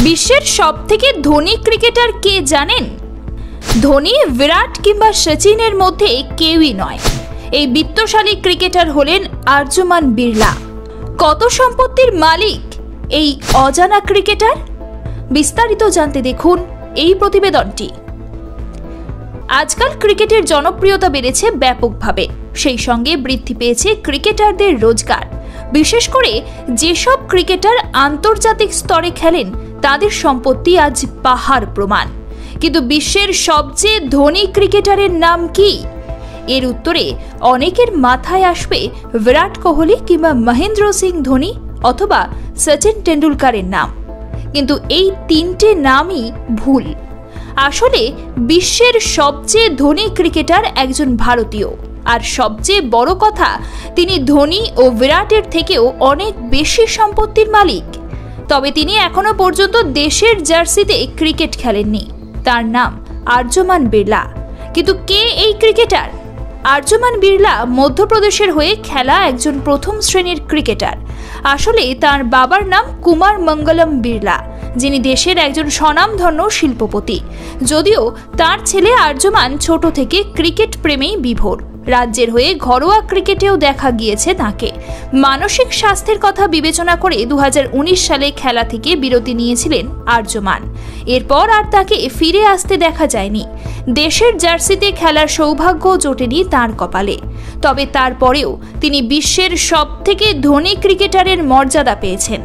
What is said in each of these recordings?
বিশ্বের সবথেকে ধনী ক্রিকেটার কে জানেন? ধোনি, বিরাট কিংবা সচিনের মধ্যে কেউই নয়। এই বিত্তশালী ক্রিকেটার হলেন আর্যমান বিড়লা। কত সম্পত্তির মালিক এই অজানা ক্রিকেটার? বিস্তারিত জানতে দেখুন এই প্রতিবেদনটি। আজকাল ক্রিকেটের জনপ্রিয়তা বেড়েছে ব্যাপকভাবে, সেই সঙ্গে বৃদ্ধি পেয়েছে ক্রিকেটারদের রোজগার। বিশেষ করে যেসব ক্রিকেটার আন্তর্জাতিক স্তরে খেলেন তাদের সম্পত্তি আজ পাহাড় প্রমাণ। কিন্তু বিশ্বের সবচেয়ে ধনী ক্রিকেটারের নাম কি? এর উত্তরে অনেকের মাথায় আসবে বিরাট কোহলি কিংবা মহেন্দ্র সিং ধোনি অথবা সচিন টেন্ডুলকারের নাম। কিন্তু এই তিনটে নামই ভুল। আসলে বিশ্বের সবচেয়ে ধনী ক্রিকেটার একজন ভারতীয়, আর সবচেয়ে বড় কথা, তিনি ধোনি ও বিরাটের থেকেও অনেক বেশি সম্পত্তির মালিক। তবে তিনি এখনো পর্যন্ত দেশের জার্সিতে ক্রিকেট খেলেননি। তার নাম আর্যমান বিড়লা। কিন্তু কে এই ক্রিকেটার? আর্যমান বিড়লা মধ্যপ্রদেশের হয়ে খেলা একজন প্রথম শ্রেণীর ক্রিকেটার। আসলে তার বাবার নাম কুমার মঙ্গলম বিড়লা, যিনি দেশের একজন স্বনামধন্য শিল্পপতি। যদিও তার ছেলে আর্যমান ছোট থেকে ক্রিকেট প্রেমেই বিভোর। রাজ্যের হয়ে ঘরোয়া ক্রিকেটেও দেখা গিয়েছে তাকে। মানসিক স্বাস্থ্যের কথা বিবেচনা করে 2019 সালে খেলা থেকে বিরতি নিয়েছিলেন আর্যমান। এরপর আর তাকে ফিরে আসতে দেখা যায়নি। দেশের জার্সিতে খেলার সৌভাগ্য জোটেনি তার কপালে। তবে তারপরেও তিনি বিশ্বের সবথেকে ধনী ক্রিকেটারের মর্যাদা পেয়েছেন।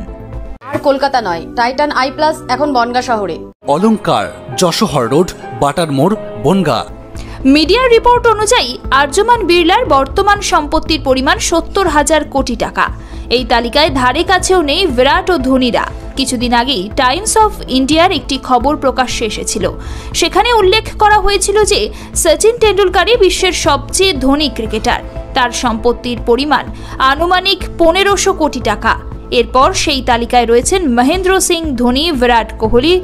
আর কলকাতা নয়, টাইটান আই প্লাস এখন বনগাঁ শহরে। অলংকার, যশোহর রোড, বাটার মোড়, বনগাঁ। মিডিয়ার রিপোর্ট অনুযায়ী আর্যমান বিড়লার বর্তমান সম্পত্তির পরিমাণ 70,000 কোটি টাকা। এই তালিকায় ধারে কাছেও নেই বিরাট ও ধোনিরা। কিছুদিন আগেই টাইমস অফ ইন্ডিয়ার একটি খবর প্রকাশ্যে এসেছিল। সেখানে উল্লেখ করা হয়েছিল যে সচিন টেন্ডুলকারই বিশ্বের সবচেয়ে ধনী ক্রিকেটার। তার সম্পত্তির পরিমাণ আনুমানিক 1500 কোটি টাকা। এরপর সেই তালিকায় রয়েছেন মহেন্দ্র সিং ধোনি, বিরাট কোহলি,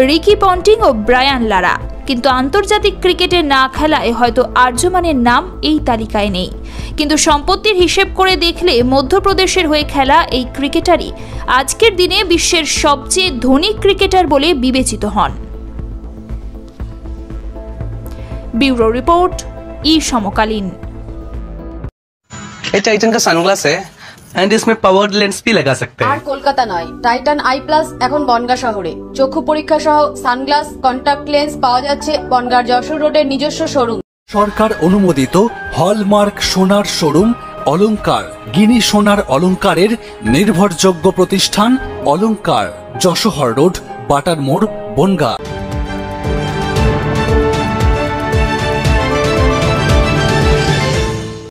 রিকি পন্টিং ও ব্রায়ান লারা। কিন্তু আন্তর্জাতিক ক্রিকেটে না খেলায় হয়তো আর্যমানের নাম এই তালিকায় নেই। কিন্তু সম্পত্তির হিসেব করে দেখলে মধ্যপ্রদেশের হয়ে খেলা এই ক্রিকেটারই আজকের দিনে বিশ্বের সবচেয়ে ধনী ক্রিকেটার বলে বিবেচিত হন। ব্যুরো রিপোর্ট, সমকালীন। ये टाइटन का सनग्लास है एंड इसमें पावर्ड लेंस भी लगा सकते हैं। আর কলকাতা নয়, টাইটান আই প্লাস এখন বনগাঁ শহরে। চক্ষু পরীক্ষা সহ সানগ্লাস, কন্টাক্ট লেন্স পাওয়া যাচ্ছে বনগাঁ যশোর রোডের নিজস্ব শোরুম। সরকার অনুমোদিত হলমার্ক সোনার শোরুম অলংকার, গিনি সোনার অলংকারের নির্ভরযোগ্য প্রতিষ্ঠান অলংকার, যশোহর রোড, বাটার মোড়, বনগাঁ।